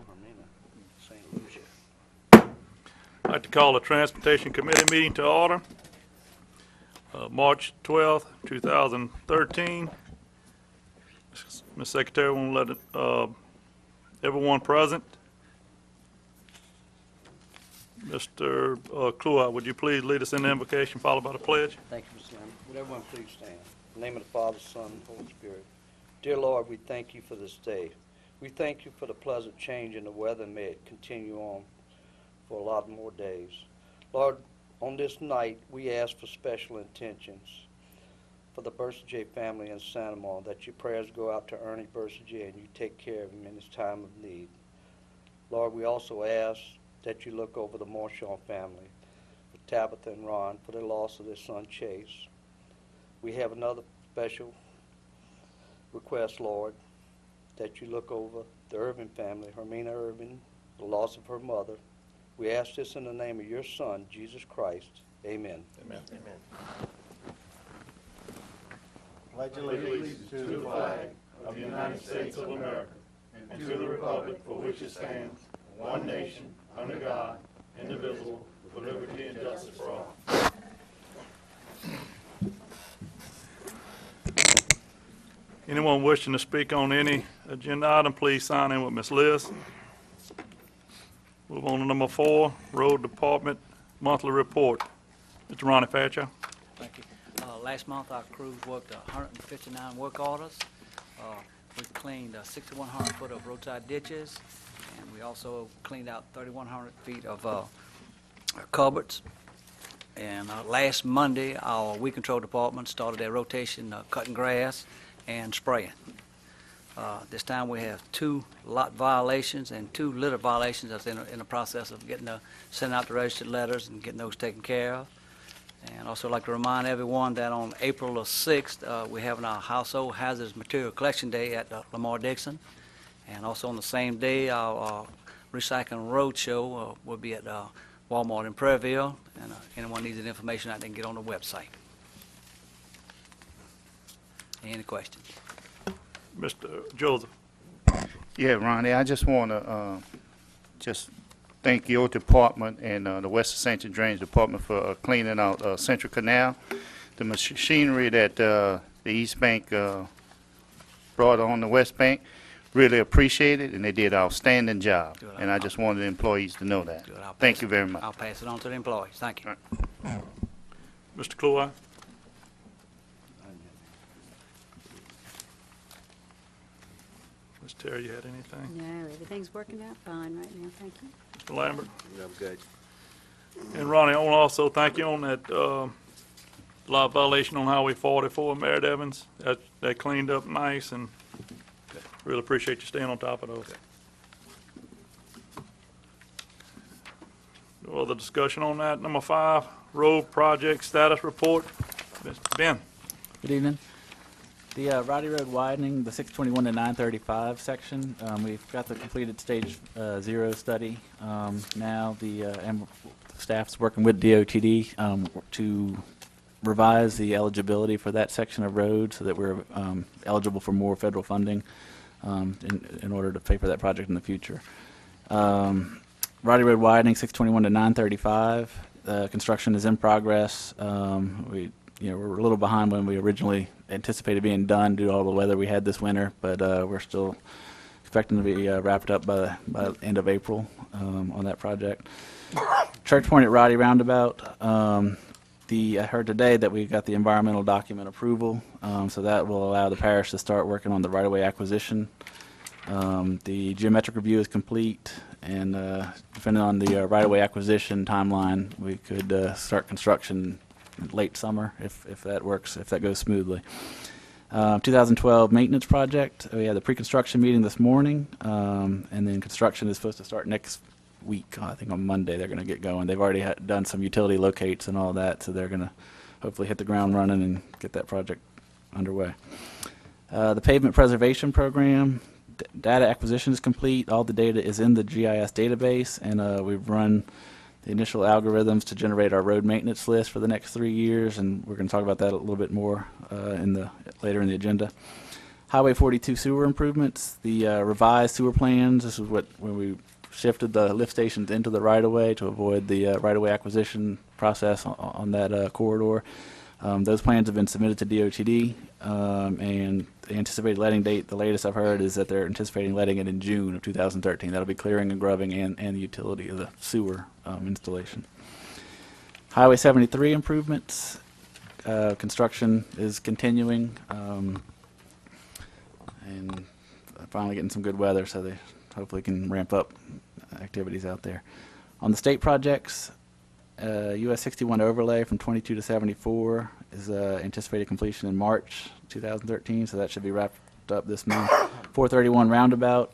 Hermina, St. Lucia. I'd like to call the Transportation Committee meeting to order. March 12th, 2013. Ms. Secretary, want to let everyone present. Mr. Kluwer, would you please lead us in the invocation, followed by the pledge? Thank you, Mr. Lamb. Would everyone please stand? In the name of the Father, Son, and Holy Spirit. Dear Lord, we thank you for this day. We thank you for the pleasant change in the weather, and may it continue on for a lot more days. Lord, on this night, we ask for special intentions for the Bursager family in Santa Monica, that your prayers go out to Ernie Bursager and you take care of him in his time of need. Lord, we also ask that you look over the Marchand family, for Tabitha and Ron, for the loss of their son Chase. We have another special request, Lord, that you look over the Irvin family, Hermina Irvin, the loss of her mother. We ask this in the name of your Son, Jesus Christ. Amen. Amen. Amen. Pledge allegiance to the flag of the United States of America and to the republic for which it stands, one nation, under God, indivisible, with liberty and justice for all. Anyone wishing to speak on any agenda item, please sign in with Ms. Liz. Move on to number 4, Road Department Monthly Report. Mr. Ronnie Fairchild. Thank you. Last month, our crews worked 159 work orders. We cleaned 6,100 foot of roadside ditches, and we also cleaned out 3,100 feet of culverts. And last Monday, our weed control department started their rotation cutting grass and spraying. This time we have 2 lot violations and 2 litter violations that's in the process of sending out the registered letters and getting those taken care of. And also like to remind everyone that on April the 6th, we're having our Household Hazardous Material Collection Day at Lamar Dixon. And also on the same day, our Recycling Road Show will be at Walmart in Prairieville. And anyone needs any information, I can get on the website. Any questions? Mr. Joseph. Yeah, Ronnie, I just want to just thank your department and the West Ascension Drainage Department for cleaning out Central Canal. The machinery that the East Bank brought on the West Bank, really appreciate it, and they did an outstanding job. Good. And I just wanted the employees to know that. Good. Thank you very much. I'll pass it on to the employees. Thank you. Right. Mr. Kluwer. Ms. Terry, you had anything? No, everything's working out fine right now, thank you. Mr. Lambert? I'm good. And Ronnie, I want to also thank you on that lot violation on Highway 44, Merritt Evans. That cleaned up nice, and really appreciate you staying on top of those. No other discussion on that. Number 5, road project status report. Mr. Ben. Good evening. The Roddy Road widening, the 621 to 935 section, we've got the completed stage 0 study. Now the staff's working with DOTD to revise the eligibility for that section of road so that we're eligible for more federal funding in order to pay for that project in the future. Roddy Road widening, 621 to 935. Construction is in progress. We're a little behind when we originally anticipated being done due to all the weather we had this winter, but we're still expecting to be wrapped up by the end of April on that project. Church Point at Roddy Roundabout. I heard today that we got the environmental document approval, so that will allow the parish to start working on the right-of-way acquisition. The geometric review is complete, and depending on the right-of-way acquisition timeline, we could start construction late summer if that works, if that goes smoothly. 2012 maintenance project. We had the pre-construction meeting this morning, and then construction is supposed to start next week. I think on Monday they're going to get going. They've already done some utility locates and all that, so they're going to hopefully hit the ground running and get that project underway. The pavement preservation program. Data acquisition is complete. All the data is in the GIS database, and we've run the initial algorithms to generate our road maintenance list for the next 3 years, and we're going to talk about that a little bit more later in the agenda. Highway 42 sewer improvements, the revised sewer plans. This is when we shifted the lift stations into the right-of-way to avoid the right-of-way acquisition process on that corridor. Those plans have been submitted to DOTD, and the anticipated letting date, the latest I've heard, is that they're anticipating letting it in June of 2013. That'll be clearing and grubbing and the utility of the sewer installation. Highway 73 improvements, construction is continuing, and finally getting some good weather, so they hopefully can ramp up activities out there. On the state projects, US 61 overlay from 22 to 74 is anticipated completion in March 2013, so that should be wrapped up this month. 431 roundabout,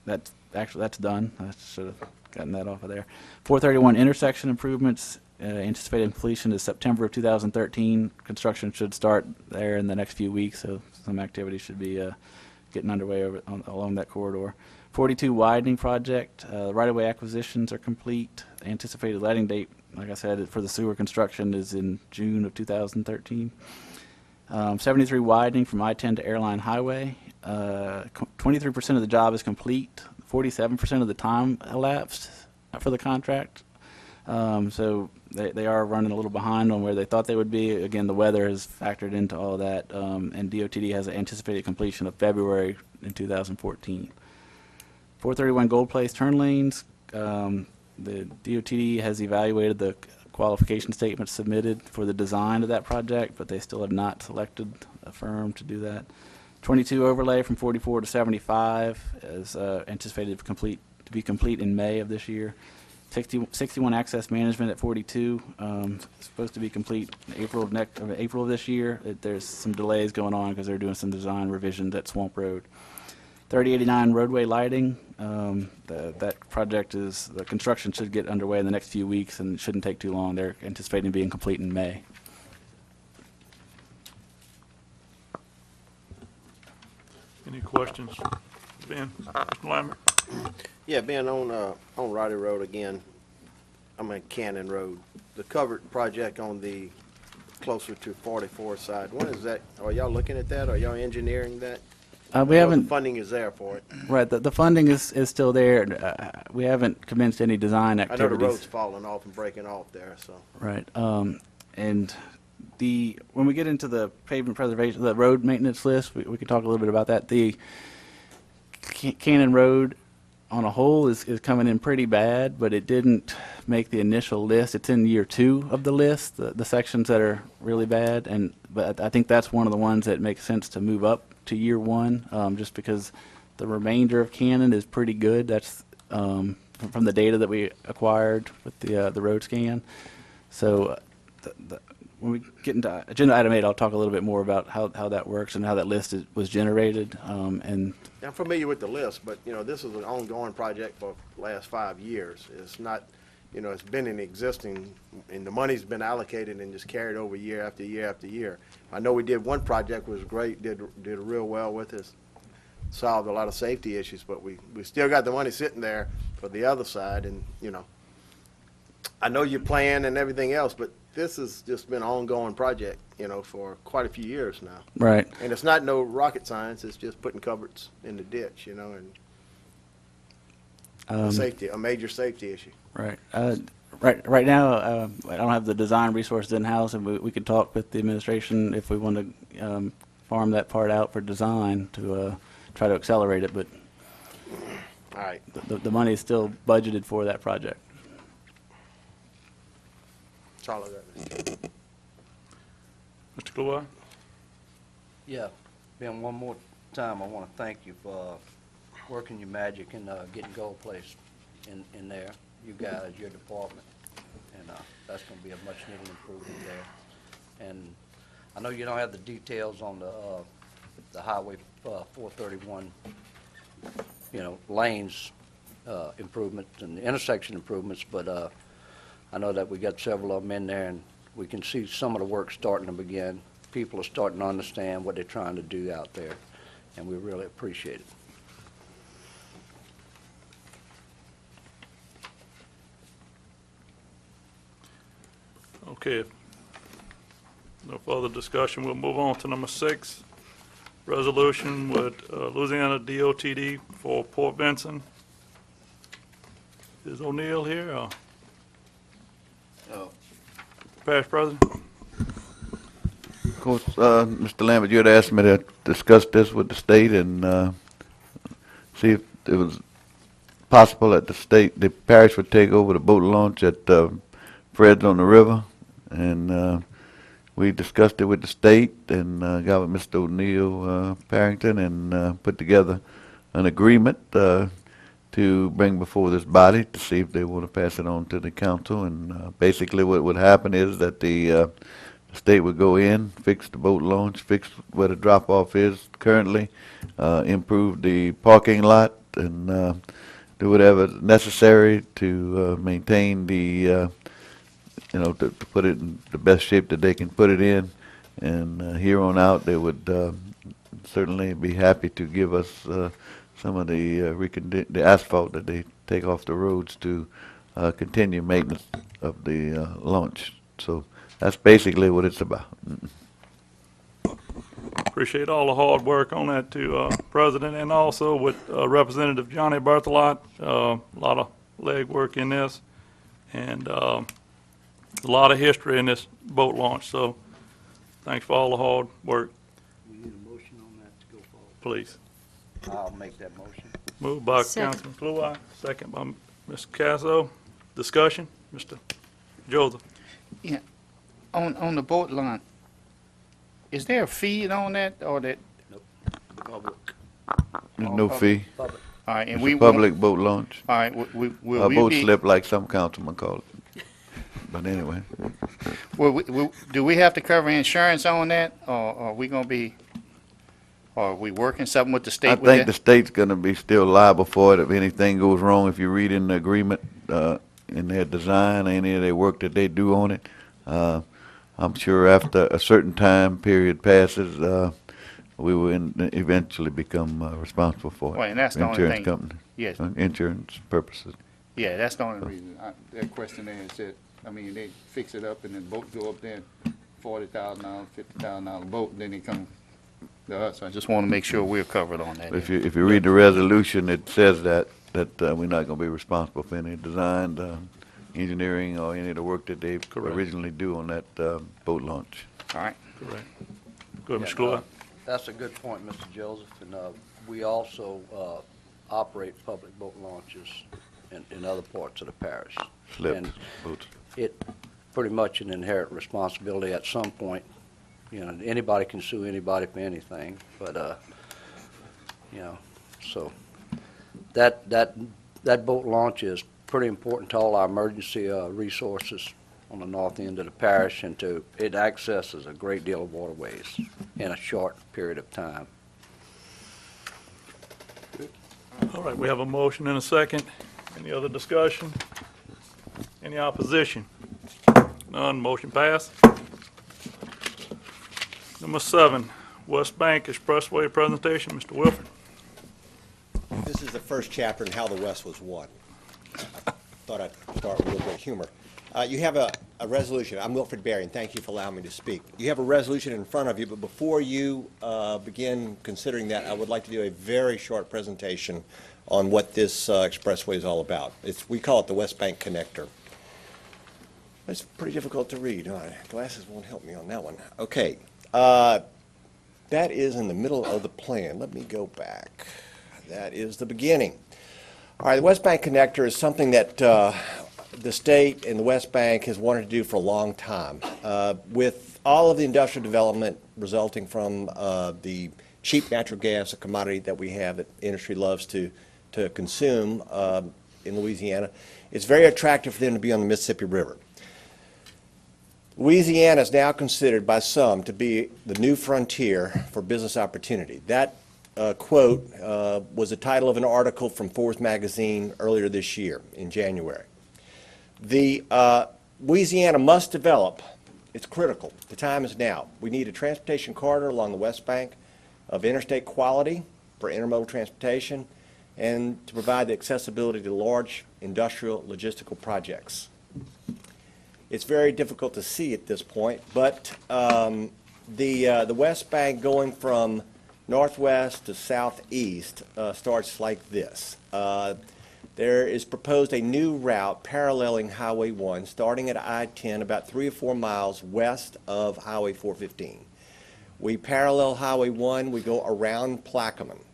that's done. I should have gotten that off of there. 431 intersection improvements, anticipated completion is September of 2013. Construction should start there in the next few weeks, so some activity should be getting underway along that corridor. 42 widening project, right-of-way acquisitions are complete. Anticipated letting date, like I said, for the sewer construction is in June of 2013. 73 widening from I-10 to Airline Highway. 23% of the job is complete. 47% of the time elapsed for the contract. So they are running a little behind on where they thought they would be. Again, the weather has factored into all that, and DOTD has an anticipated completion of February in 2014. 431 Gold Place turn lanes. The DOTD has evaluated the qualification statement submitted for the design of that project, but they still have not selected a firm to do that. 22 overlay from 44 to 75 is anticipated to be complete in May of this year. 61 access management at 42 is supposed to be complete in April of this year. There's some delays going on because they're doing some design revisions at Swamp Road. 3089 roadway lighting. That project the construction should get underway in the next few weeks and shouldn't take too long. They're anticipating being complete in May. Any questions? Ben, Mr. Lambert? Yeah, Ben, on Roddy Road again, Cannon Road, the covered project on the closer to 44 side, when is that? Are y'all looking at that? Are y'all engineering that? We haven't. The funding is there for it. Right, the funding is still there. We haven't commenced any design I know activities. the road's falling off and breaking off there, so. Right, and when we get into the pavement preservation, the road maintenance list, we can talk a little bit about that. The Cannon Road on a whole is coming in pretty bad, but it didn't make the initial list. It's in year 2 of the list, the sections that are really bad, but I think that's one of the ones that makes sense to move up to year 1, just because the remainder of Cannon is pretty good. That's from the data that we acquired with the road scan. So when we get into agenda item 8, I'll talk a little bit more about how that works and how that list was generated. And I'm familiar with the list, but, this is an ongoing project for the last 5 years. It's not, it's been in existing, and the money's been allocated and just carried over year after year after year. I know we did one project, was great, did real well with us, solved a lot of safety issues, but we still got the money sitting there for the other side, and, I know you plan and everything else, but this has just been an ongoing project, for quite a few years now. right. And it's not no rocket science, it's just putting cupboards in the ditch, and a major safety issue. Right. Right now, I don't have the design resources in-house, and we could talk with the administration if we want to farm that part out for design to try to accelerate it, but All right. the money is still budgeted for that project. That's all I got. Mr. Cloy? Yeah, Ben, one more time, I want to thank you for working your magic and getting Gold Place in there. You guys, your department, and that's going to be a much needed improvement there. And I know you don't have the details on the Highway 431, lanes improvements and the intersection improvements, but I know that we got several of them in there, and we can see some of the work starting to begin. People are starting to understand what they're trying to do out there, and we really appreciate it. Okay. No further discussion. We'll move on to number 6. resolution with Louisiana DOTD for Port Benson. Is O'Neill here, or? Parish President? Of course, Mr. Lambert, you had asked me to discuss this with the state and see if it was possible that the parish would take over the boat launch at Fred's on the river. And we discussed it with the state and got with Mr. O'Neill Parrington and put together an agreement to bring before this body to see if they want to pass it on to the council. And basically what would happen is that the state would go in, fix the boat launch, fix where the drop-off is currently, improve the parking lot, and do whatever is necessary to maintain the, to put it in the best shape that they can put it in. And here on out, they would certainly be happy to give us some of the asphalt that they take off the roads to continue maintenance of the launch. So that's basically what it's about. Appreciate all the hard work on that too, President, and also with Representative Johnny Berthelot. A lot of legwork in this, and a lot of history in this boat launch. So thanks for all the hard work. We need a motion on that to go forward. Please. I'll make that motion. Moved by Second. Councilman Kluwer, second by Mr. Casso. Discussion, Mr. Joseph. Yeah, on the boat launch, is there a fee on that, or that, Public. There's no fee. Public. all right, and It's we a won't- public boat launch. all right, will A we boat be, slip like some councilmen call it. But anyway, do we have to cover insurance on that, or are we gonna be, or are we working something with the I state with think the that? state's gonna be still liable for it if anything goes wrong, if you read in the agreement, in their design, any of their work that they do on it. I'm sure after a certain time period passes, we will eventually become responsible for it. Well, and that's the only Insurance thing- company, Yes, insurance purposes. yeah, that's the only reason, that question there is that, I mean, they fix it up and then boat go up there, $40,000, $50,000 boat, then they come to us. I just wanna make sure we're covered on that. If you read the resolution, it says that we're not gonna be responsible for any design, engineering, or any of the work that they Correct. originally do on that boat launch. All right, Correct. Go ahead, Mr. Yeah, Kluwer. That's a good point, Mr. Joseph, and we also operate public boat launches in other parts of the parish. Slips, And boats. it pretty much an inherent responsibility at some point. Anybody can sue anybody for anything, but so that boat launch is pretty important to all our emergency resources on the north end of the parish, and it accesses a great deal of waterways in a short period of time. All right, we have a motion and a second. Any other discussion? Any opposition? None, motion passed. Number 7, West Bank Expressway presentation, Mr. Wilford. This is the first chapter in how the West was won. I thought I'd start with a little bit of humor. You have a resolution. I'm Wilfred Berry, and thank you for allowing me to speak. You have a resolution in front of you, but before you begin considering that, I would like to do a very short presentation on what this expressway is all about. We call it the West Bank Connector. It's pretty difficult to read. Glasses won't help me on that one. Okay. That is in the middle of the plan. Let me go back. That is the beginning. All right, the West Bank Connector is something that the state and the West Bank has wanted to do for a long time. With all of the industrial development resulting from the cheap natural gas, a commodity that we have that industry loves to consume in Louisiana, it's very attractive for them to be on the Mississippi River. Louisiana is now considered by some to be the new frontier for business opportunity. That quote was the title of an article from Forbes magazine earlier this year in January. The Louisiana must develop. It's critical. The time is now. We need a transportation corridor along the West Bank of interstate quality for intermodal transportation and to provide the accessibility to large industrial logistical projects. It's very difficult to see at this point, but the West Bank going from northwest to southeast starts like this. There is proposed a new route paralleling Highway 1, starting at I-10 about 3 or 4 miles west of Highway 415. We parallel Highway 1, we go around Plaquemine.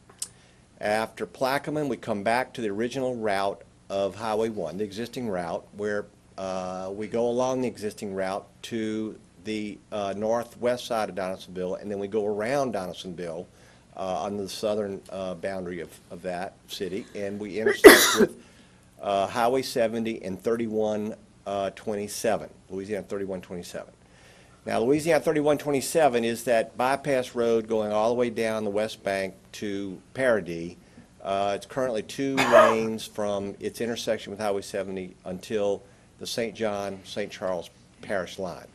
After Plaquemine, we come back to the original route of Highway 1, the existing route, where we go along the existing route to the northwest side of Donaldsonville, and then we go around Donaldsonville on the southern boundary of that city, and we intersect with Highway 70 and 3127, Louisiana 3127. Now, Louisiana 3127 is that bypass road going all the way down the west bank to Paradis. It's currently 2 lanes from its intersection with Highway 70 until the St. John, St. Charles Parish line.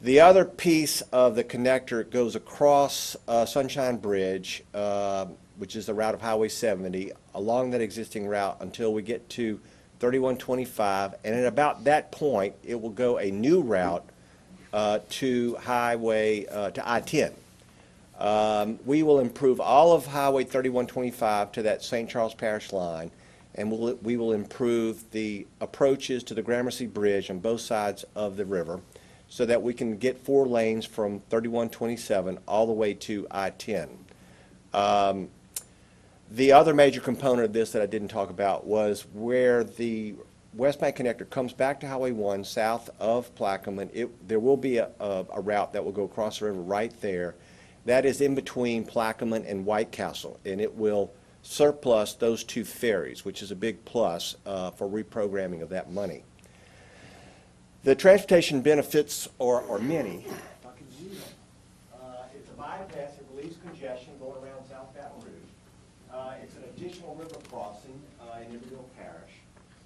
The other piece of the connector goes across Sunshine Bridge, which is the route of Highway 70, along that existing route until we get to 3125, and at about that point, it will go a new route to I-10. We will improve all of Highway 3125 to that St. Charles Parish line, and we will improve the approaches to the Gramercy Bridge on both sides of the river, so that we can get 4 lanes from 3127 all the way to I-10. The other major component of this that I didn't talk about was where the West Bank connector comes back to Highway 1 south of Plaquemine. There will be a route that will go across the river right there. That is in between Plaquemine and White Castle, and it will surplus those 2 ferries, which is a big plus for reprogramming of that money. The transportation benefits are many. It's a bypass, it relieves congestion going around South Baton Rouge. It's an additional river crossing in Libertyville Parish.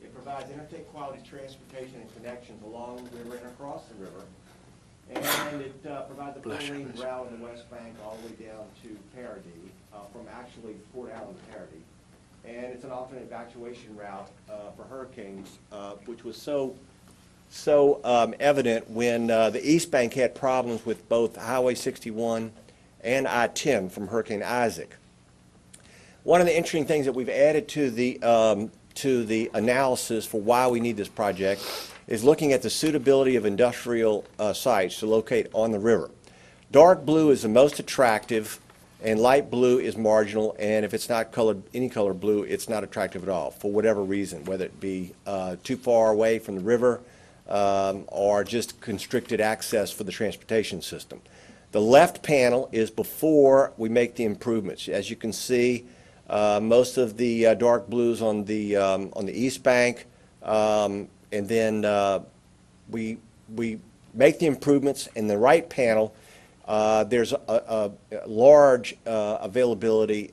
It provides interstate quality transportation and connections along the river and across the river. And it provides a 4-lane route on the West Bank all the way down to Paradis, from actually Port Allen to Paradis. And it's an alternate evacuation route for hurricanes, which was so evident when the East Bank had problems with both Highway 61 and I-10 from Hurricane Isaac. One of the interesting things that we've added to the analysis for why we need this project is looking at the suitability of industrial sites to locate on the river. Dark blue is the most attractive, and light blue is marginal, and if it's not colored any color blue, it's not attractive at all for whatever reason, whether it be too far away from the river, or just constricted access for the transportation system. The left panel is before we make the improvements. As you can see, most of the dark blues on the East Bank, and then we make the improvements. In the right panel, there's a large availability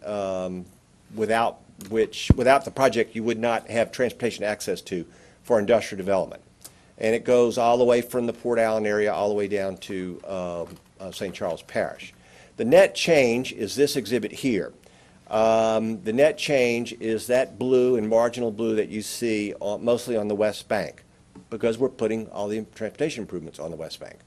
without the project you would not have transportation access to for industrial development. And it goes all the way from the Port Allen area all the way down to St. Charles Parish. The net change is this exhibit here. The net change is that blue and marginal blue that you see mostly on the West Bank, because we're putting all the transportation improvements on the West Bank.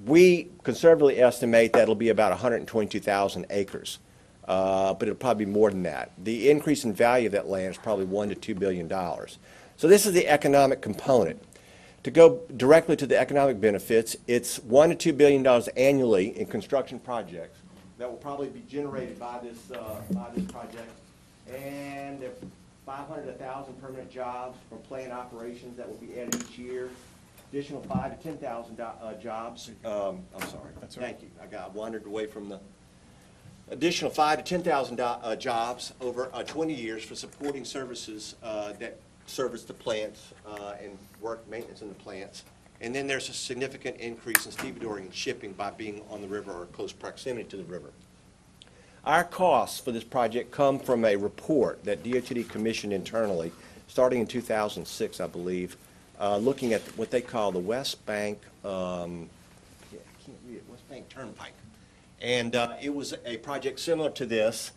We conservatively estimate that it'll be about 122,000 acres, but it'll probably be more than that. The increase in value of that land is probably $1 to $2 billion. So this is the economic component. To go directly to the economic benefits, it's $1 to $2 billion annually in construction projects that will probably be generated by this project, and 500 to 1,000 permanent jobs from plant operations that will be added each year. Additional 5,000 to 10,000 jobs. I'm sorry. That's right. Thank you. I wandered away from the additional 5,000 to 10,000 jobs over 20 years for supporting services that service the plants and work maintenance in the plants. And then there's a significant increase in stevedoring and shipping by being on the river or close proximity to the river. Our costs for this project come from a report that DOTD commissioned internally starting in 2006, I believe, looking at what they call the West Bank, I can't read it, West Bank Turnpike. And it was a project similar to this.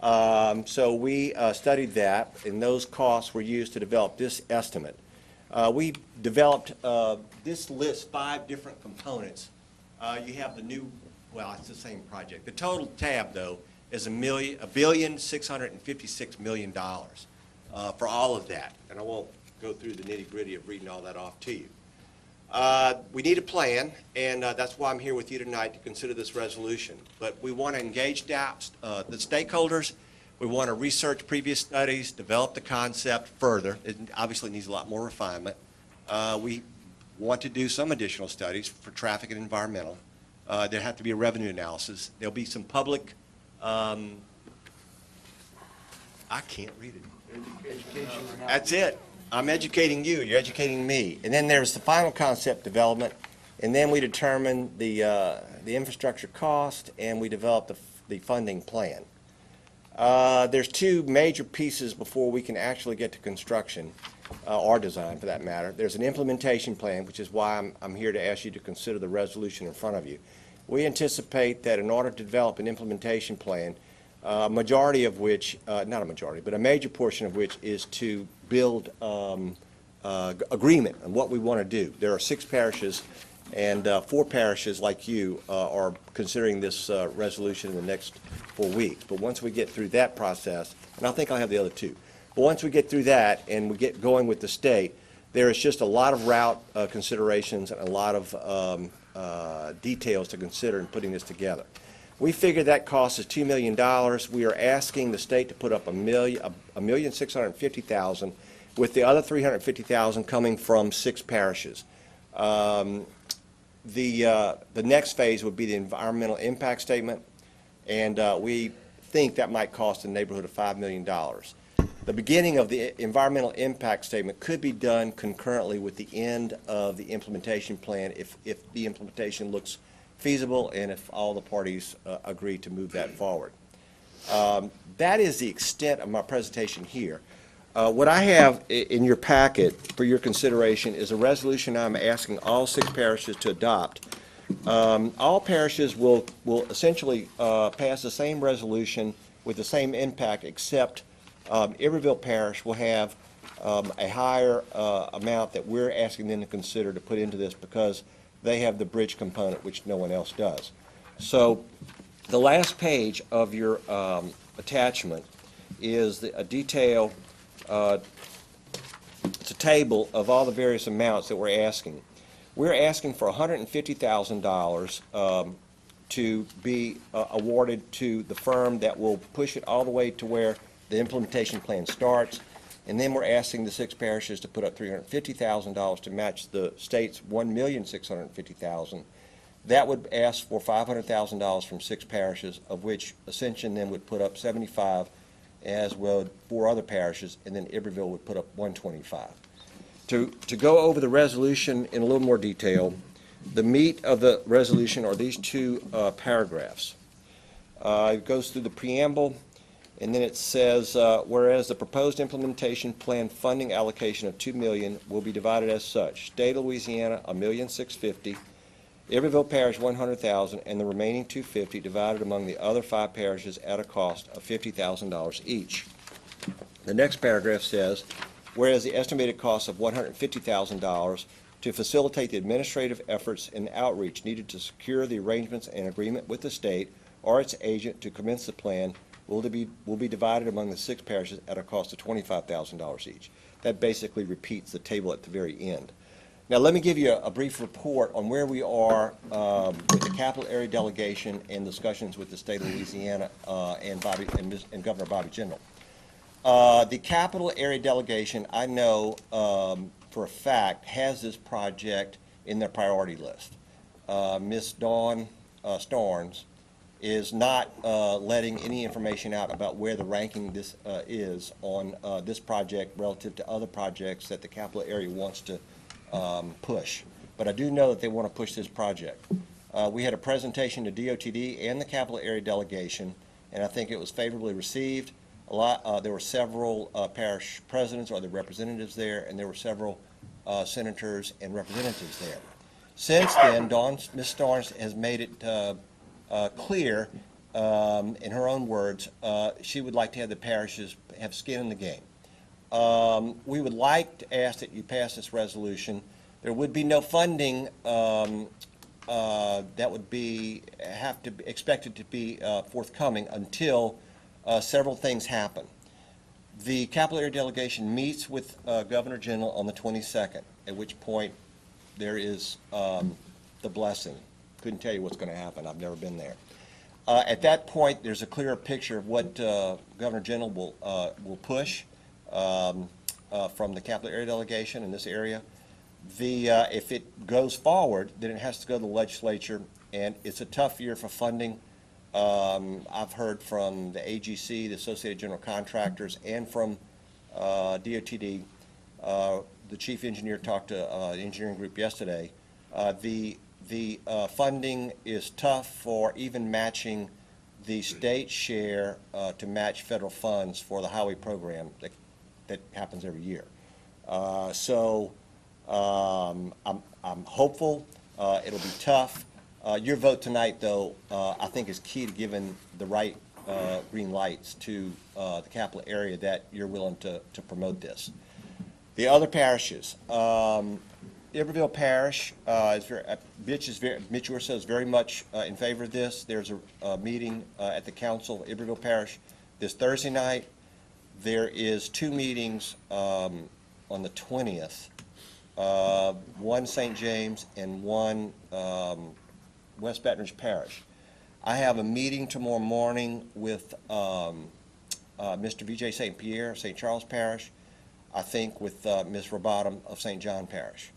So we studied that, and those costs were used to develop this estimate. We developed, this lists 5 different components. You have the new well, it's the same project. The total tab, though, is $1,656,000,000 for all of that. And I won't go through the nitty-gritty of reading all that off to you. We need a plan, and that's why I'm here with you tonight to consider this resolution. But we want to engage the stakeholders. We want to research previous studies, develop the concept further. It obviously needs a lot more refinement. We want to do some additional studies for traffic and environmental. There have to be a revenue analysis. There'll be some public, I can't read it. That's it. I'm educating you, you're educating me. And then there's the final concept development, and then we determine the infrastructure cost, and we develop the funding plan. There's two major pieces before we can actually get to construction, or design for that matter. There's an implementation plan, which is why I'm here to ask you to consider the resolution in front of you. We anticipate that in order to develop an implementation plan, a majority of which, not a majority, but a major portion of which is to build agreement on what we want to do. There are 6 parishes, and 4 parishes like you are considering this resolution in the next 4 weeks. But once we get through that process, and I think I'll have the other 2, but once we get through that and we get going with the state, there is just a lot of route considerations and a lot of details to consider in putting this together. We figure that cost is $2 million. We are asking the state to put up $1,650,000, with the other $350,000 coming from 6 parishes. The next phase would be the environmental impact statement, and we think that might cost in the neighborhood of $5 million. The beginning of the environmental impact statement could be done concurrently with the end of the implementation plan if the implementation looks feasible and if all the parties agree to move that forward. That is the extent of my presentation here. What I have in your packet for your consideration is a resolution I'm asking all 6 parishes to adopt. All parishes will essentially pass the same resolution with the same impact, except Iberville Parish will have a higher amount that we're asking them to consider to put into this because they have the bridge component, which no one else does. So the last page of your attachment is a detail, it's a table of all the various amounts that we're asking. We're asking for $150,000 to be awarded to the firm that will push it all the way to where the implementation plan starts. And then we're asking the 6 parishes to put up $350,000 to match the state's $1,650,000. That would ask for $500,000 from 6 parishes, of which Ascension then would put up $75,000, as would 4 other parishes, and then Iberville would put up $125,000. To go over the resolution in a little more detail, the meat of the resolution are these 2 paragraphs. It goes through the preamble, and then it says, whereas the proposed implementation plan funding allocation of $2 million will be divided as such: State of Louisiana $1,650,000, Iberville Parish $100,000, and the remaining $250,000 divided among the other 5 parishes at a cost of $50,000 each. The next paragraph says, whereas the estimated cost of $150,000 to facilitate the administrative efforts and outreach needed to secure the arrangements and agreement with the state or its agent to commence the plan will be divided among the 6 parishes at a cost of $25,000 each. That basically repeats the table at the very end. Now, let me give you a brief report on where we are with the capital area delegation and discussions with the state of Louisiana and Governor Bobby Jindal. The capital area delegation, I know for a fact, has this project in their priority list. Ms. Dawn Starnes is not letting any information out about where the ranking this is on this project relative to other projects that the capital area wants to push. But I do know that they want to push this project. We had a presentation to DOTD and the capital area delegation, and I think it was favorably received. There were several parish presidents or the representatives there, and there were several senators and representatives there. Since then, Ms. Starnes has made it clear, in her own words, she would like to have the parishes have skin in the game. We would like to ask that you pass this resolution. There would be no funding that would be, have to be expected to be forthcoming until several things happen. The capital area delegation meets with Governor General on the 22nd, at which point there is the blessing. Couldn't tell you what's going to happen. I've never been there. At that point, there's a clearer picture of what Governor General will push from the capital area delegation in this area. If it goes forward, then it has to go to the legislature, and it's a tough year for funding. I've heard from the AGC, the Associated General Contractors, and from DOTD. The chief engineer talked to an engineering group yesterday. The funding is tough for even matching the state share to match federal funds for the highway program that happens every year. I'm hopeful. It'll be tough. Your vote tonight, though, I think is key to giving the right green lights to the capital area that you're willing to promote this. The other parishes, Iberville Parish, Mitch Urso is very much in favor of this. There's a meeting at the council, Iberville Parish, this Thursday night. There is 2 meetings on the 20th, one St. James and one West Baton Rouge Parish. I have a meeting tomorrow morning with Mr. V.J. St. Pierre, St. Charles Parish, I think with Ms. Robotham of St. John Parish,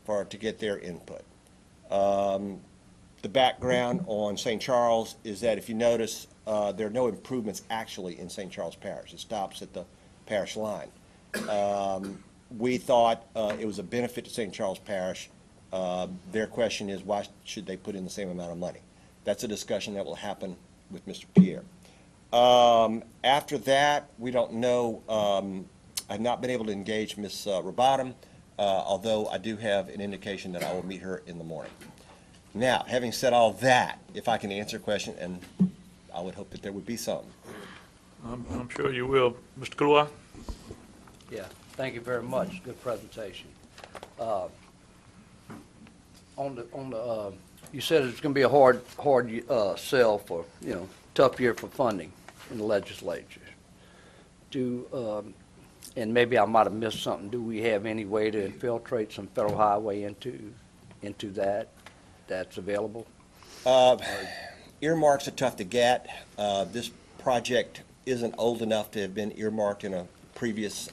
to get their input. The background on St. Charles is that if you notice, there are no improvements actually in St. Charles Parish. It stops at the parish line. We thought it was a benefit to St. Charles Parish. Their question is, why should they put in the same amount of money? That's a discussion that will happen with Mr. Pierre. After that, we don't know. I've not been able to engage Ms. Robotham, although I do have an indication that I will meet her in the morning. Now, having said all that, if I can answer a question, and I would hope that there would be some. I'm sure you will. Mr. Kulwa? Yeah, thank you very much. Good presentation. You said it's going to be a hard sell for, tough year for funding in the legislature. And maybe I might have missed something. Do we have any way to infiltrate some federal highway into that's available? Earmarks are tough to get. This project isn't old enough to have been earmarked in a previous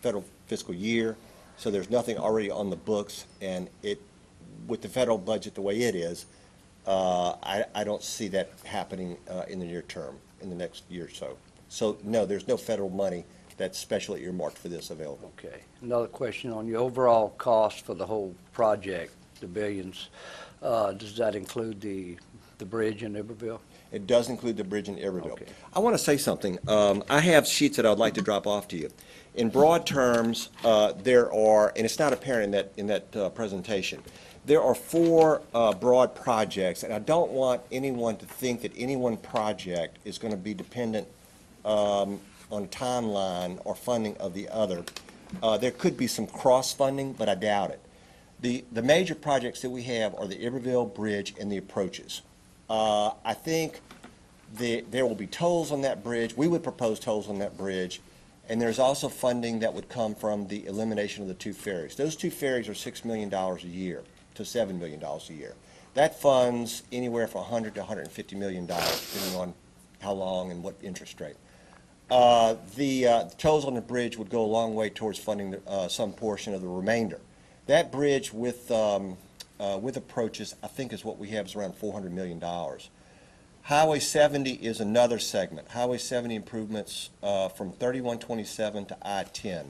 federal fiscal year, so there's nothing already on the books, and with the federal budget the way it is, I don't see that happening in the near term, in the next year or so. So no, there's no federal money that's specially earmarked for this available. Okay. Another question on your overall cost for the whole project, the billions. Does that include the bridge in Iberville? It does include the bridge in Iberville. Okay. I want to say something. I have sheets that I'd like to drop off to you. In broad terms, there are, and it's not apparent in that presentation, there are 4 broad projects, and I don't want anyone to think that any one project is going to be dependent on timeline or funding of the other. There could be some cross-funding, but I doubt it. The major projects that we have are the Iberville Bridge and the approaches. I think there will be tolls on that bridge. We would propose tolls on that bridge. And there's also funding that would come from the elimination of the 2 ferries. Those 2 ferries are $6 million a year to $7 million a year. That funds anywhere from $100 to $150 million, depending on how long and what interest rate. The tolls on the bridge would go a long way towards funding some portion of the remainder. That bridge with approaches, I think is what we have is around $400 million. Highway 70 is another segment. Highway 70 improvements from 3127 to I-10.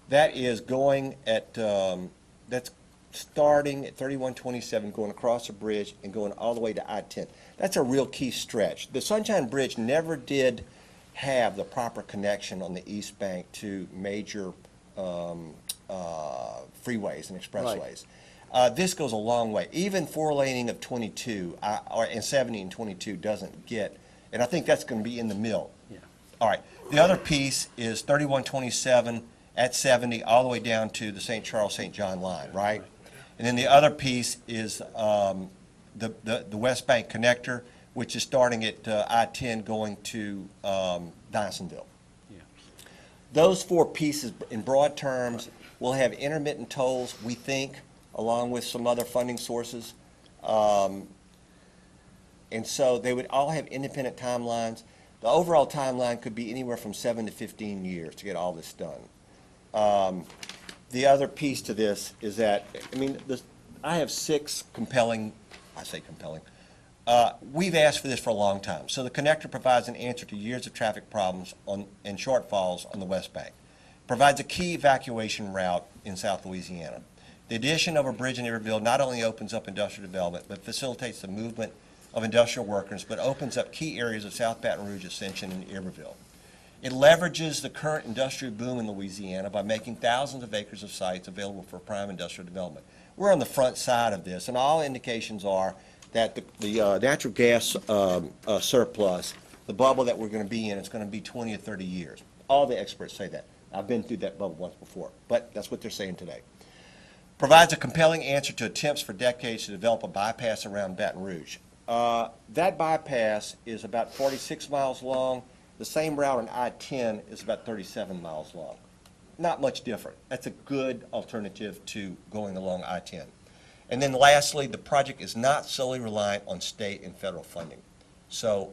That is going at, that's starting at 3127, going across the bridge and going all the way to I-10. That's a real key stretch. The Sunshine Bridge never did have the proper connection on the east bank to major freeways and expressways. Right. This goes a long way. Even 4-laning of 22 and 70 and 22 doesn't get, and I think that's going to be in the mill. Yeah. All right. The other piece is 3127 at 70 all the way down to the St. Charles, St. John line, right? And then the other piece is the West Bank connector, which is starting at I-10 going to Dysonville. Those four pieces, in broad terms, will have intermittent tolls, we think, along with some other funding sources. And so they would all have independent timelines. The overall timeline could be anywhere from 7 to 15 years to get all this done. The other piece to this is that, I mean, I have 6 compelling, I say compelling, we've asked for this for a long time. So the connector provides an answer to years of traffic problems and shortfalls on the West Bank. Provides a key evacuation route in South Louisiana. The addition of a bridge in Iberville not only opens up industrial development, but facilitates the movement of industrial workers, but opens up key areas of South Baton Rouge, Ascension, and Iberville. It leverages the current industrial boom in Louisiana by making thousands of acres of sites available for prime industrial development. We're on the front side of this, and all indications are that the natural gas surplus, the bubble that we're going to be in, it's going to be 20 or 30 years. All the experts say that. I've been through that bubble once before, but that's what they're saying today. Provides a compelling answer to attempts for decades to develop a bypass around Baton Rouge. That bypass is about 46 miles long. The same route on I-10 is about 37 miles long. Not much different. That's a good alternative to going along I-10. And then lastly, the project is not solely reliant on state and federal funding. So,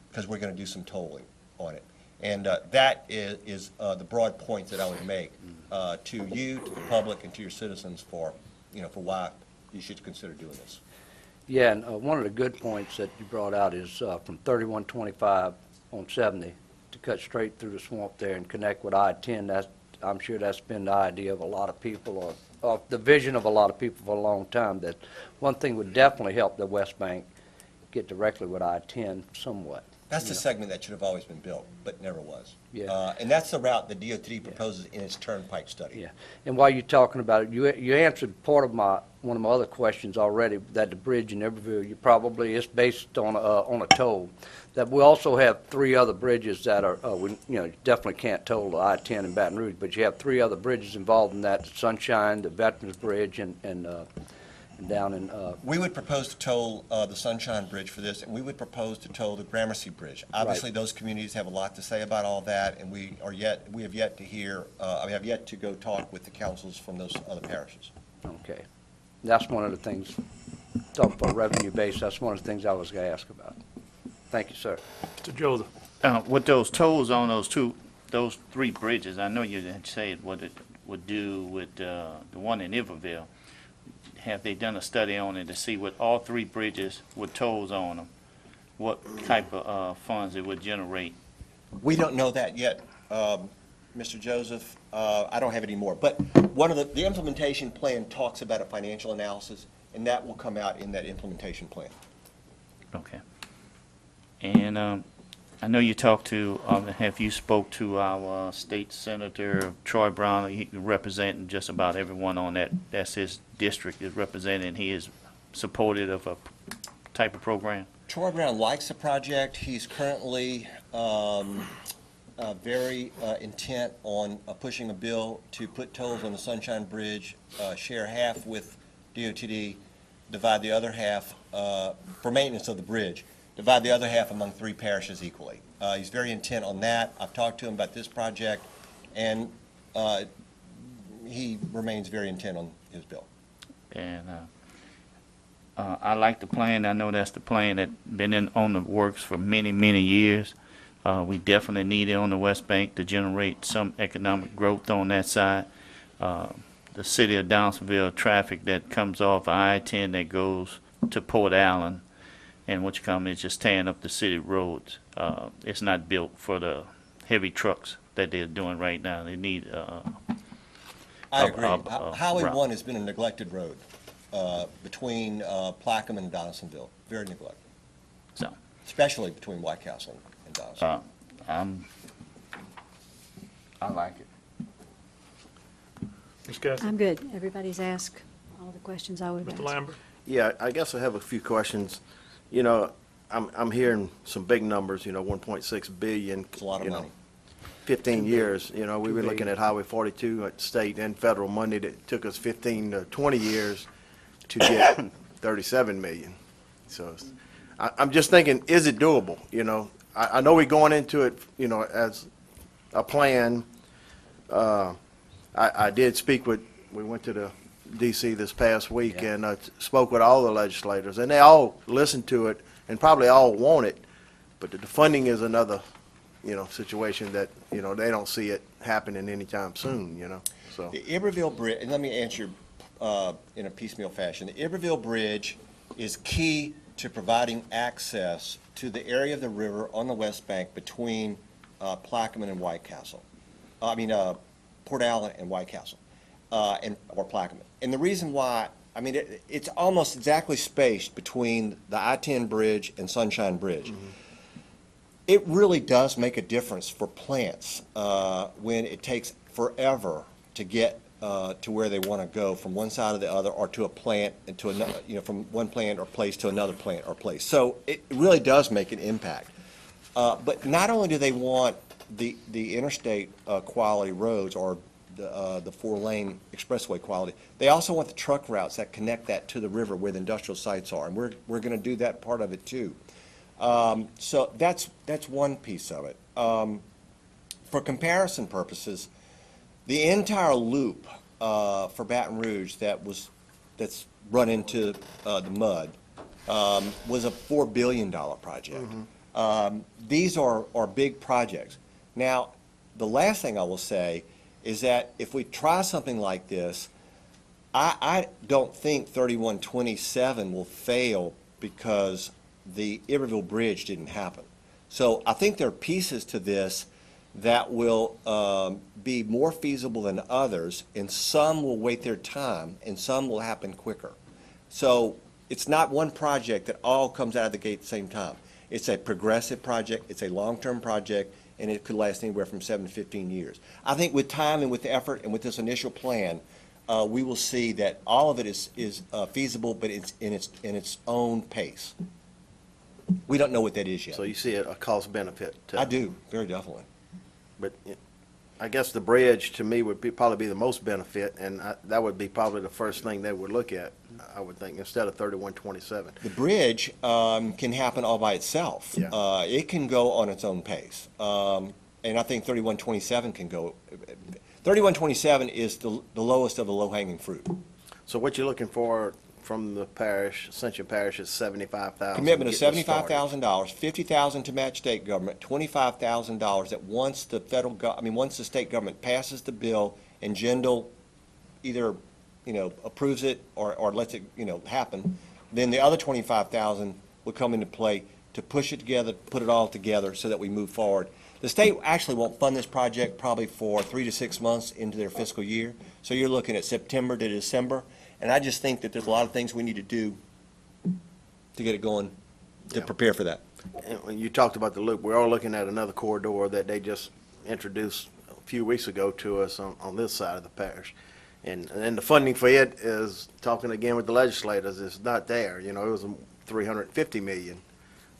because we're going to do some tolling on it. And that is the broad points that I would make to you, to the public, and to your citizens for why you should consider doing this. Yeah, and one of the good points that you brought out is from 3125 on 70 to cut straight through the swamp there and connect with I-10. I'm sure that's been the idea of a lot of people, or the vision of a lot of people for a long time, that one thing would definitely help the West Bank get directly with I-10 somewhat. That's the segment that should have always been built, but never was. Yeah. And that's the route the DOT proposes in its turnpike study. Yeah, and while you're talking about it, you answered part of one of my other questions already, that the bridge in Iberville, it's based on a toll. That we also have 3 other bridges that are, you definitely can't toll the I-10 in Baton Rouge, but you have 3 other bridges involved in that: the Sunshine, the Veterans Bridge, and down in. We would propose to toll the Sunshine Bridge for this, and we would propose to toll the Gramercy Bridge. Obviously, those communities have a lot to say about all that, and we have yet to hear. We have yet to go talk with the councils from those other parishes. Okay, that's one of the things. Talk about revenue base. That's one of the things I was going to ask about. Thank you, sir. Mr. Joseph. With those tolls on those 3 bridges, I know you had said what it would do with the one in Iberville. Have they done a study on it to see what all 3 bridges with tolls on them, what type of funds it would generate? We don't know that yet, Mr. Joseph. I don't have any more. But one of the implementation plan talks about a financial analysis, and that will come out in that implementation plan. Okay. And I know you talked to, have you spoke to our state senator, Troy Brown? He representing just about everyone on that's his district is representing. He is supportive of a type of program. Troy Brown likes the project. He's currently very intent on pushing a bill to put tolls on the Sunshine Bridge, share half with DOTD, divide the other half for maintenance of the bridge. Divide the other half among 3 parishes equally. He's very intent on that. I've talked to him about this project, and he remains very intent on his bill. And I like the plan. I know that's the plan that's been on the works for many, many years. We definitely need it on the West Bank to generate some economic growth on that side. The city of Downsville traffic that comes off I-10 that goes to Port Allen, and what you come is just tearing up the city roads. It's not built for the heavy trucks that they're doing right now. They need I agree. Highway 1 has been a neglected road between Plackham and Donaldsonville. Very neglected. So, especially between White Castle and Donaldsonville. I like it. Ms. Cassidy. I'm good. Everybody's asked all the questions I would have Mr. asked. Lambert. Yeah, I guess I have a few questions. I'm hearing some big numbers, 1.6 billion. It's a lot of money. 15 years, we were looking at Highway 42 at state and federal money that took us 15 to 20 years to get 37 million. So I'm just thinking, is it doable? You know, I know we're going into it, you know, as a plan. I did speak with, we went to the DC this past week and spoke with all the legislators, and they all listened to it and probably all want it, but the funding is another, you know, situation that, you know, they don't see it happening anytime soon, you know, so. The Iberville Bridge, and let me answer in a piecemeal fashion. The Iberville Bridge is key to providing access to the area of the river on the west bank between Plaquemine and White Castle. Port Allen and White Castle, or Plaquemine. And the reason why, I mean, it's almost exactly spaced between the I-10 bridge and Sunshine Bridge. Mm-hmm. It really does make a difference for plants when it takes forever to get to where they want to go from one side or the other, or to a plant and to another, you know, from one plant or place to another plant or place. So it really does make an impact. But not only do they want the interstate quality roads or the 4-lane expressway quality, they also want the truck routes that connect that to the river where the industrial sites are, and we're going to do that part of it too. So that's one piece of it. For comparison purposes, the entire loop for Baton Rouge that's run into the mud was a $4 billion project. Mm-hmm. These are big projects. Now, the last thing I will say is that if we try something like this, I don't think 3127 will fail because the Iberville Bridge didn't happen. So I think there are pieces to this that will be more feasible than others, and some will wait their time, and some will happen quicker. So it's not one project that all comes out of the gate at the same time. It's a progressive project, it's a long-term project, and it could last anywhere from 7 to 15 years. I think with time and with the effort and with this initial plan, we will see that all of it is feasible, but it's in its own pace. We don't know what that is yet. So you see a cost benefit? I do, very definitely. But I guess the bridge, to me, would probably be the most benefit, and that would be probably the first thing they would look at, I would think, instead of 3127. The bridge can happen all by itself. Yeah. It can go on its own pace. And I think 3127 can go. 3127 is the lowest of the low-hanging fruit. So what you're looking for from the parish, Ascension Parish, is $75,000. Commitment of $75,000, $50,000 to match state government, $25,000 that once the once the state government passes the bill and Jindal either, you know, approves it or lets it, you know, happen, then the other $25,000 would come into play to push it together, put it all together so that we move forward. The state actually won't fund this project probably for 3 to 6 months into their fiscal year. So you're looking at September to December. And I just think that there's a lot of things we need to do to get it going, to prepare for that. And when you talked about the loop, we're all looking at another corridor that they just introduced a few weeks ago to us on this side of the parish. And the funding for it is, talking again with the legislators, it's not there. You know, it was $350 million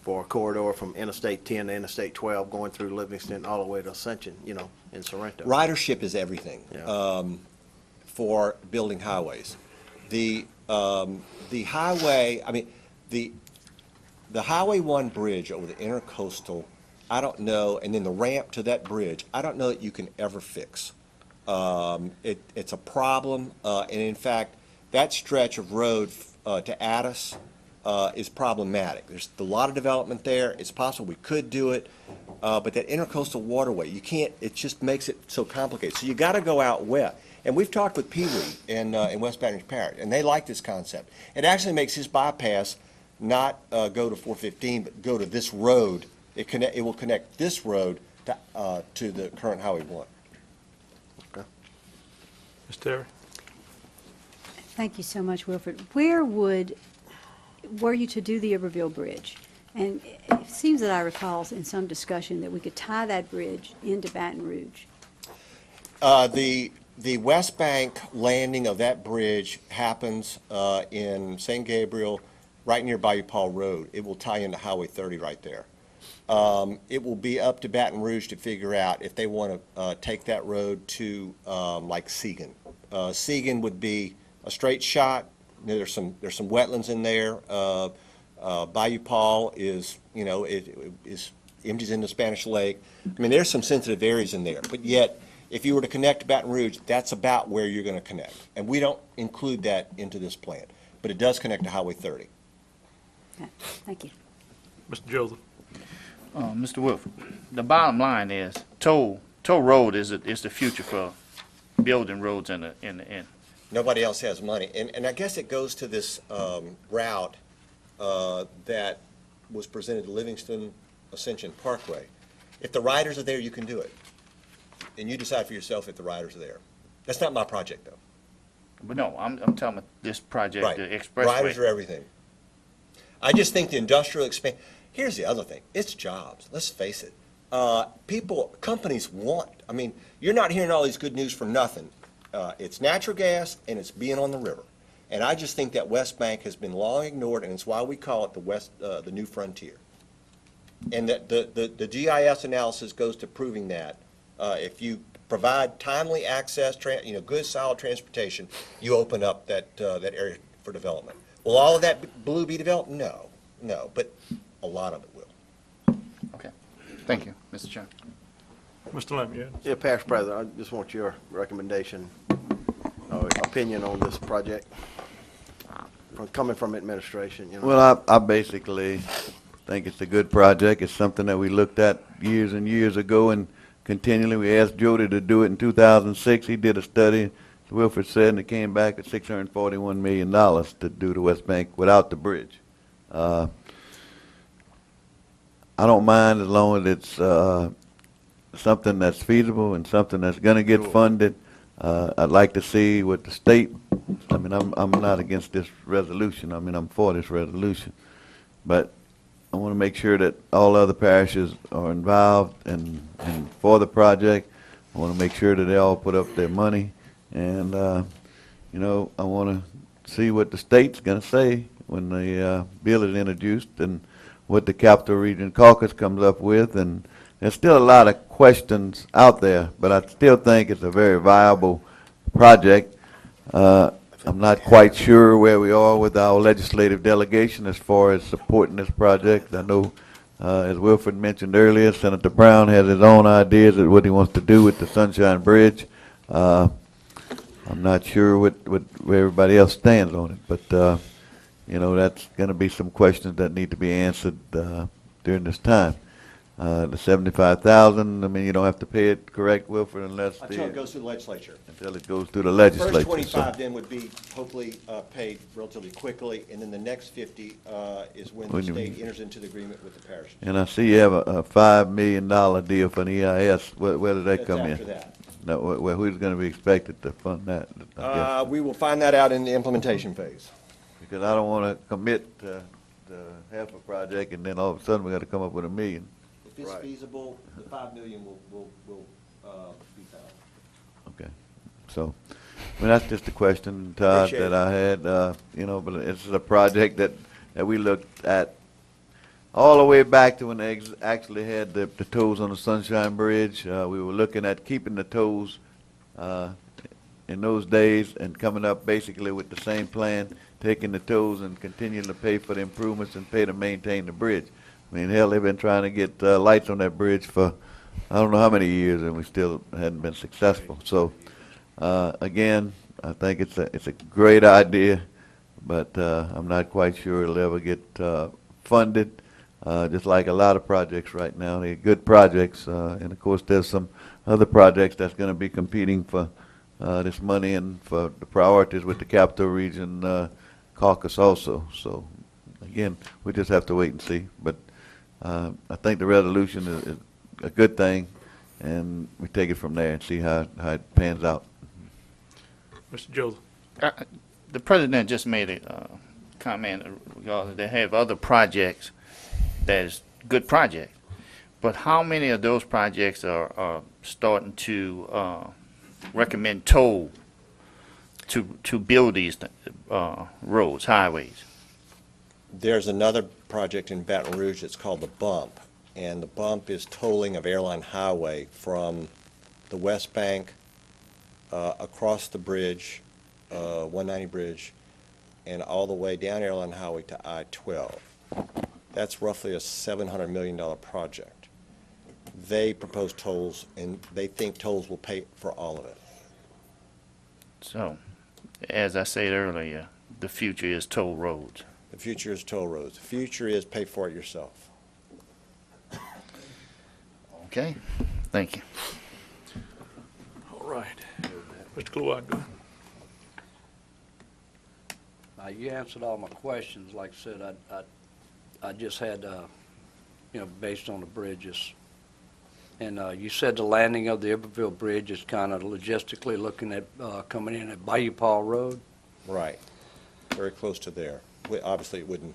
for a corridor from Interstate 10 to Interstate 12 going through Livingston all the way to Ascension, you know, in Sorrento. Ridership is everything for building highways. The highway, the Highway 1 bridge over the intercoastal, I don't know, and then the ramp to that bridge, I don't know that you can ever fix. It's a problem, and in fact, that stretch of road to Addis is problematic. There's a lot of development there. It's possible we could do it, but that intercoastal waterway, you can't, it just makes it so complicated. So you got to go out west. And we've talked with Pee Wee in West Baton Rouge Parish, and they like this concept. It actually makes his bypass not go to 415, but go to this road. It will connect this road to the current Highway 1. Okay. Ms. Terry? Thank you so much, Wilfred. Were you to do the Iberville Bridge? And it seems that I recall in some discussion that we could tie that bridge into Baton Rouge. The West Bank landing of that bridge happens in St. Gabriel, right near Bayou Paul Road. It will tie into Highway 30 right there. It will be up to Baton Rouge to figure out if they want to take that road to like Segan. Segan would be a straight shot. There's some wetlands in there. Bayou Paul is, it is empties into Spanish Lake. I mean, there's some sensitive areas in there, but yet, if you were to connect to Baton Rouge, that's about where you're going to connect. And we don't include that into this plan, but it does connect to Highway 30. Okay, thank you. Mr. Joseph. Mr. Wolf, the bottom line is toll road is the future for building roads in the end. Nobody else has money. And I guess it goes to this route that was presented to Livingston Ascension Parkway. If the riders are there, you can do it. And you decide for yourself if the riders are there. That's not my project, though. But no, I'm talking about this project, Right. the expressway. Riders are everything. I just think the industrial here's the other thing. It's jobs. Let's face it. Companies want, I mean, you're not hearing all these good news for nothing. It's natural gas and it's being on the river. And I just think that West Bank has been long ignored, and it's why we call it the new frontier. And that the GIS analysis goes to proving that if you provide timely access, good solid transportation, you open up that area for development. Will all of that blue be developed? No, but a lot of it will. Okay. Thank you, Mr. Chairman. Mr. Lamb, yeah. Yeah, Parish President, I just want your recommendation or opinion on this project coming from administration, Well, I basically think it's a good project. It's something that we looked at years and years ago, and continually we asked Jody to do it in 2006. He did a study, as Wilford said, and it came back at $641 million to do the West Bank without the bridge. I don't mind as long as it's something that's feasible and something that's going to get funded. I'd like to see what the state, I mean, I'm not against this resolution. I mean, I'm for this resolution. But I want to make sure that all other parishes are involved and for the project. I want to make sure that they all put up their money. And, I want to see what the state's going to say when the bill is introduced and what the Capital Region Caucus comes up with. And there's still a lot of questions out there, but I still think it's a very viable project. I'm not quite sure where we are with our legislative delegation as far as supporting this project. I know, as Wilford mentioned earlier, Senator Brown has his own ideas of what he wants to do with the Sunshine Bridge. I'm not sure where everybody else stands on it, but that's going to be some questions that need to be answered during this time. The $75,000, I mean, you don't have to pay it, correct, Wilford, Until it goes through the legislature. until it goes through the legislature. First So- 25 then would be hopefully paid relatively quickly, and then the next 50 is when the When you- state enters into the agreement with the parishes. And I see you have a $5 million deal for an EIS. Where does that That's come in? after that. Now, who's going to be expected to fund that? I guess? We will find that out in the implementation phase. Because I don't want to commit to half a project and then all of a sudden we got to come up with $1 million. If it's Right. feasible, the 5 million will be found. Okay. So, I mean, that's just a question, Todd, Appreciate that it. I had, but it's a project that we looked at all the way back to when they actually had the tolls on the Sunshine Bridge. We were looking at keeping the tolls in those days and coming up basically with the same plan, taking the tolls and continuing to pay for the improvements and pay to maintain the bridge. I mean, hell, they've been trying to get lights on that bridge for I don't know how many years, and we still hadn't been successful. So, again, I think it's a great idea, but I'm not quite sure it'll ever get funded. Just like a lot of projects right now, they're good projects, and of course, there's some other projects that's going to be competing for this money and for the priorities with the Capital Region Caucus also. So, again, we just have to wait and see. But I think the resolution is a good thing, and we take it from there and see how it pans out. Mr. Joseph. The president just made a comment regarding they have other projects that's good projects, but how many of those projects are starting to recommend toll to build these roads, highways? There's another project in Baton Rouge that's called the Bump, and the Bump is tolling of Airline Highway from the West Bank across the bridge, 190 bridge, and all the way down Airline Highway to I-12. That's roughly a $700 million project. They propose tolls, and they think tolls will pay for all of it. So, as I said earlier, the future is toll roads. The future is toll roads. The future is pay for it yourself. Okay, thank you. All right. Mr. Cluett, go ahead. You answered all my questions. Like I said, I just had, based on the bridges. And you said the landing of the Iberville Bridge is kind of logistically looking at coming in at Bayou Paul Road. Right. Very close to there. Obviously, it wouldn't,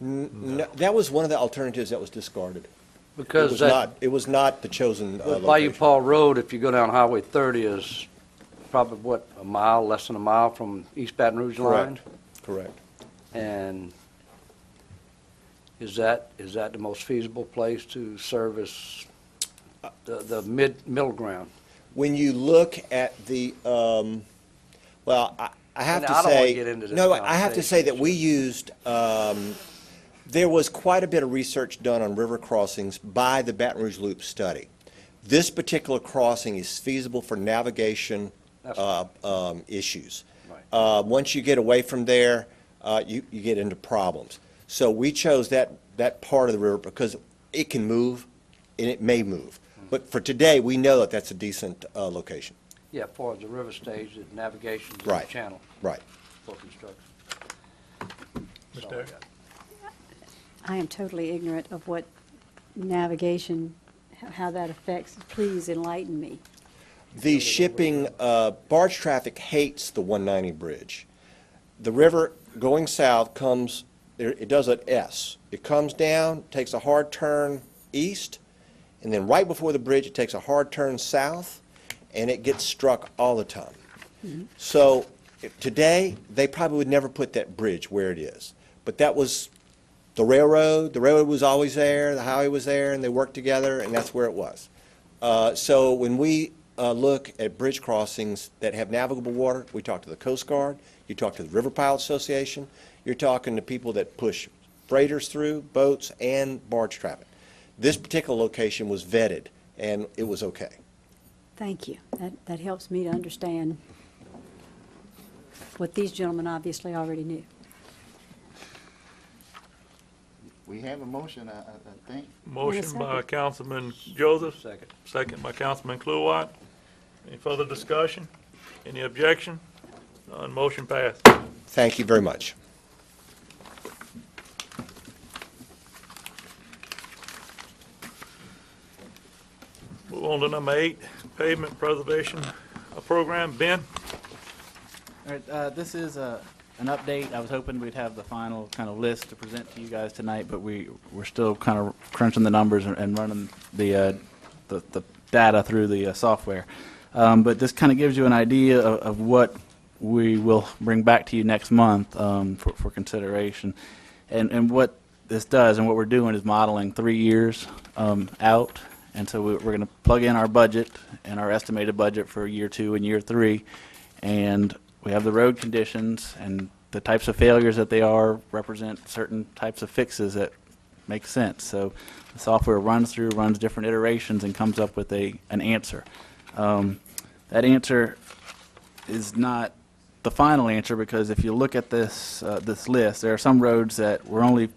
no, that was one of the alternatives that was discarded. Because It was not the chosen Bayou location. Paul Road, if you go down Highway 30, is probably, what, a mile, less than a mile from East Baton Rouge line? Correct. And is that the most feasible place to service the middle ground? When you look at the, well, I have And to I don't wanna say, get into this no, I have to say that conversation. we used, there was quite a bit of research done on river crossings by the Baton Rouge Loop study. This particular crossing is feasible for navigation issues. Right. Once you get away from there, you get into problems. So we chose that part of the river because it can move, and it may move. But for today, we know that that's a decent location. Yeah, for the river stage, the navigation to the Right. channel Right. for construction. Ms. So, Derrick? I am totally ignorant of what navigation, how that affects. Please enlighten me. The shipping, barge traffic hates the 190 bridge. The river going south comes, it does an S. It comes down, takes a hard turn east, and then right before the bridge, it takes a hard turn south, and it gets struck all the time. So today, they probably would never put that bridge where it is. But that was the railroad was always there, the highway was there, and they worked together, and that's where it was. So when we look at bridge crossings that have navigable water, we talk to the Coast Guard, you talk to the River Pilot Association, you're talking to people that push freighters through, boats, and barge traffic. This particular location was vetted, and it was okay. Thank you. That helps me to understand what these gentlemen obviously already knew. We have a motion, I think. Motion by second. Councilman Joseph, Second. second by Councilman Cluett. Any further discussion? Any objection? None, motion passed. Thank you very much. Move on to number 8, pavement preservation program. Ben? All right, this is an update. I was hoping we'd have the final kind of list to present to you guys tonight, but we're still kind of crunching the numbers and running the data through the software. But this kind of gives you an idea of what we will bring back to you next month for consideration. And what this does and what we're doing is modeling 3 years out. And so we're going to plug in our budget and our estimated budget for year 2 and year 3. And we have the road conditions and the types of failures that they are represent certain types of fixes that make sense. So the software runs different iterations and comes up with an answer. That answer is not the final answer because if you look at this list, there are some roads that we're only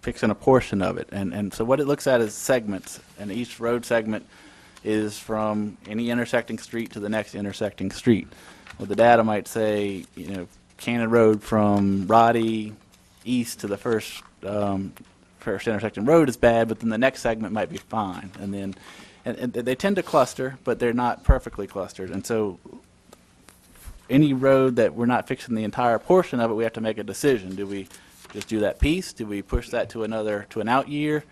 fixing a portion of it. And so what it looks at is segments, and each road segment is from any intersecting street to the next intersecting street. Well, the data might say, Cannon Road from Roddy east to the first intersecting road is bad, but then the next segment might be fine. And they tend to cluster, but they're not perfectly clustered. And so any road that we're not fixing the entire portion of it, we have to make a decision. Do we just do that piece? Do we push that to an out year?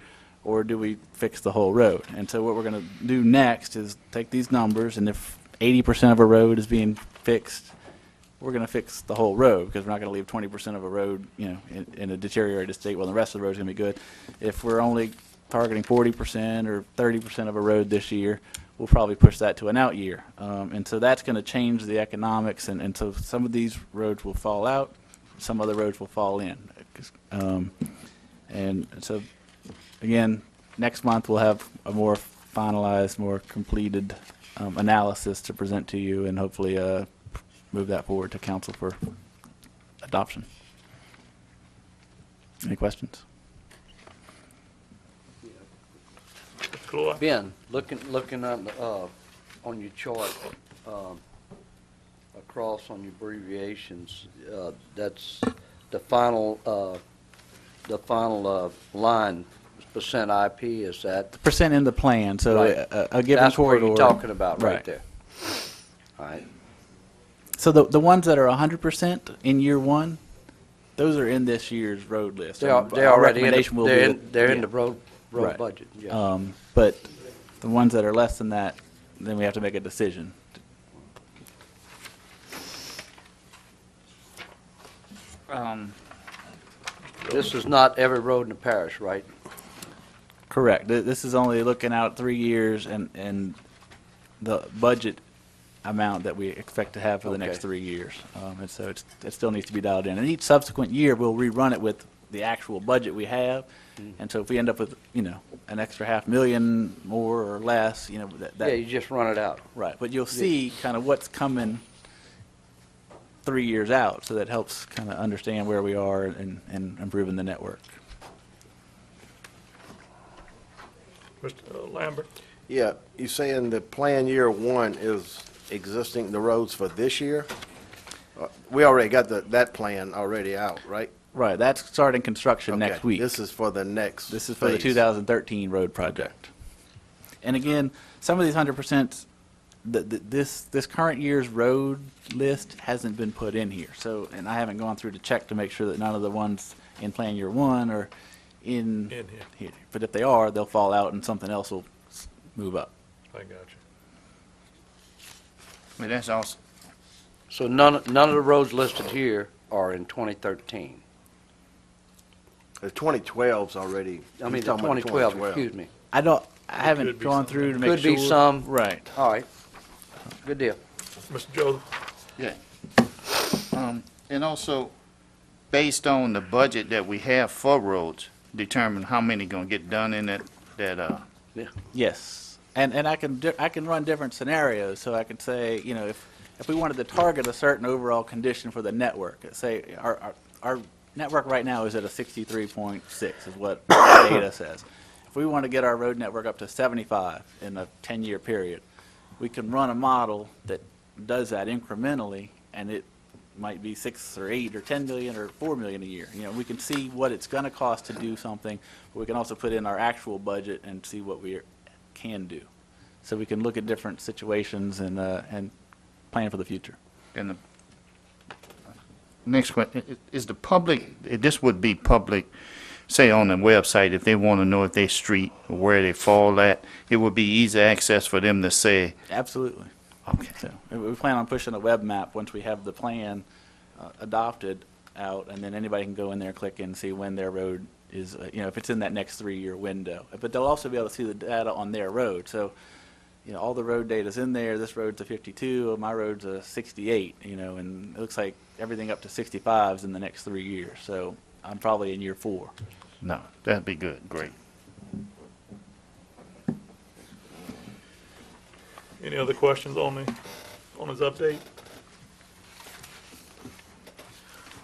Or do we fix the whole road? And so what we're going to do next is take these numbers, and if 80% of a road is being fixed, we're going to fix the whole road because we're not going to leave 20% of a road, in a deteriorated state while the rest of the road is going to be good. If we're only targeting 40% or 30% of a road this year, we'll probably push that to an out year. And so that's going to change the economics, and so some of these roads will fall out, some other roads will fall in. And so, again, next month we'll have a more finalized, more completed analysis to present to you, and hopefully move that forward to council for adoption. Any questions? Cool. Ben, looking on your chart, across on your abbreviations, that's the final line, percent IP, is that? Percent in the plan, so Right. a given That's what corridor. you're talking about right Right. there. All right. So the ones that are 100% in year one, those are in this year's road list. They're And they're our already in recommendation will the, be they're that- in, they're in yeah. the road Right. budget, yeah. But the ones that are less than that, then we have to make a decision. This is not every road in the parish, right? Correct. This is only looking out 3 years and the budget amount that we expect to have for the next Okay. 3 years. And so it still needs to be dialed in. And each subsequent year, we'll rerun it with the actual budget we have. And so if we end up with, an extra $500,000 more or less, Yeah, you just run it out. right. But you'll see kind of what's coming 3 years out, so that helps kind of understand where we are and improving the network. Mr. Lambert? Yeah, you saying the plan year one is existing, the roads for this year? We already got that plan already out, right? Right, that's starting construction next Okay, week. This is for the next This is for the phase. 2013 road project. And again, some of these 100%, this current year's road list hasn't been put in here. So, and I haven't gone through to check to make sure that none of the ones in Plan Year 1 are in here. But if they are, they'll fall out and something else will move up. I got you. I mean, that's awesome. So none of the roads listed here are in 2013. The 2012's already. I mean, he's the talking about 2012, excuse me. I haven't could be gone some. through to make Could sure. be some. Right. All right. Good deal. Mr. Joseph? Yeah. And also, based on the budget that we have for roads, determine how many gonna get done in that, Yes, and I can run different scenarios, so I could say, if we wanted to target a certain overall condition for the network, say our network right now is at a 63.6 is what the data says. If we want to get our road network up to 75 in a 10-year period, we can run a model that does that incrementally, and it might be 6 or 8 or 10 million or 4 million a year. We can see what it's going to cost to do something, but we can also put in our actual budget and see what we can do. So we can look at different situations and plan for the future. and the next question, is the public, this would be public, say on the website, if they wanna know if they street, or where they fall at, it would be easy access for them to say, Absolutely. okay. So we plan on pushing a web map once we have the plan adopted out, and then anybody can go in there, click and see when their road is, if it's in that next 3-year window. But they'll also be able to see the data on their road. So, all the road data's in there. This road's a 52, my road's a 68, and it looks like everything up to 65 is in the next 3 years. So I'm probably in year 4. No, that'd be good, great. Any other questions on his update?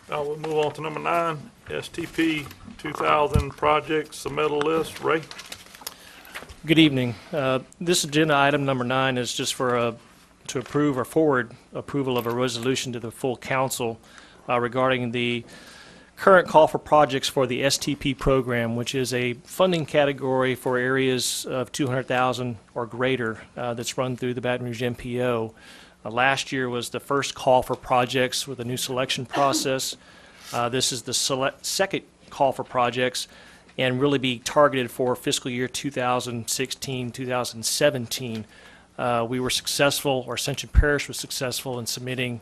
Now we'll move on to number 9, STP 2000 project submittal list. Ray? Good evening. This agenda item number 9 is just to approve or forward approval of a resolution to the full council regarding the current call for projects for the STP program, which is a funding category for areas of 200,000 or greater that's run through the Baton Rouge MPO. Last year was the first call for projects with a new selection process. This is the second call for projects and really be targeted for fiscal year 2016, 2017. We were successful, or Ascension Parish was successful in submitting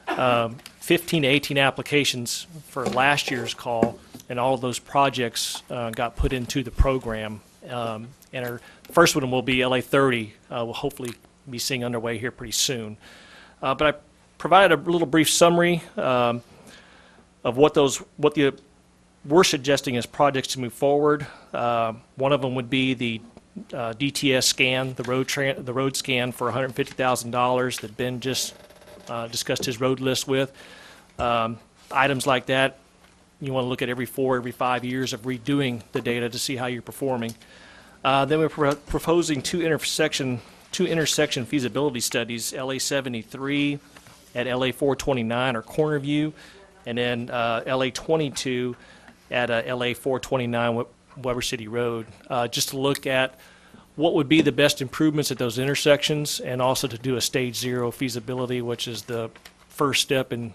15 to 18 applications for last year's call, and all of those projects got put into the program. And our first one will be LA 30. We'll hopefully be seeing underway here pretty soon. But I provided a little brief summary. what we're suggesting as projects to move forward. One of them would be the DTS scan, the road scan for $150,000 that Ben just discussed his road list with. Items like that, you want to look at every 5 years of redoing the data to see how you're performing. Then we're proposing two intersection feasibility studies, LA 73 at LA 429 or Corner View, and then LA 22 at LA 429 Weber City Road, just to look at what would be the best improvements at those intersections, and also to do a stage 0 feasibility, which is the first step in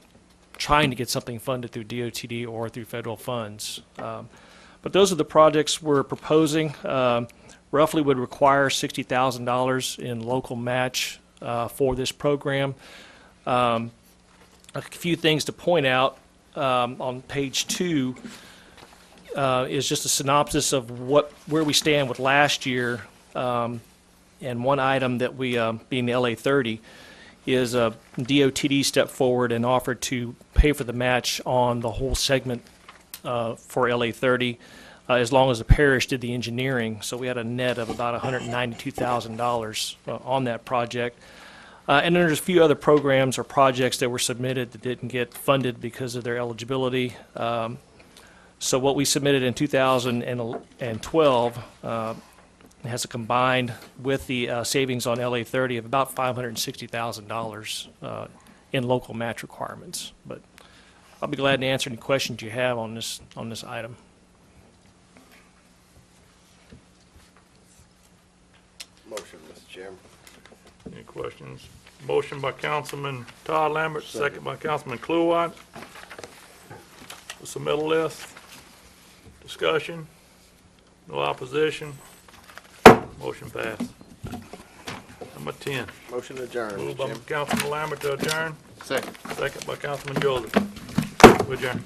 trying to get something funded through DOTD or through federal funds. But those are the projects we're proposing. Roughly would require $60,000 in local match for this program. A few things to point out on page 2 is just a synopsis of where we stand with last year. And one item that we, being the LA 30, is DOTD stepped forward and offered to pay for the match on the whole segment for LA 30, as long as the parish did the engineering. So we had a net of about $192,000 on that project. And then there's a few other programs or projects that were submitted that didn't get funded because of their eligibility. So what we submitted in 2012 has a combined with the savings on LA 30 of about $560,000 in local match requirements. But I'll be glad to answer any questions you have on this item. Motion, Mr. Chairman. Any questions? Motion by Councilman Todd Lambert, second by Councilman Kluwat. The submittal list. Discussion. No opposition. Motion passed. Number 10. Motion adjourned, Moved Mr. by Chairman. Councilman Lambert to adjourn. Second. Second by Councilman Joseph. We adjourn.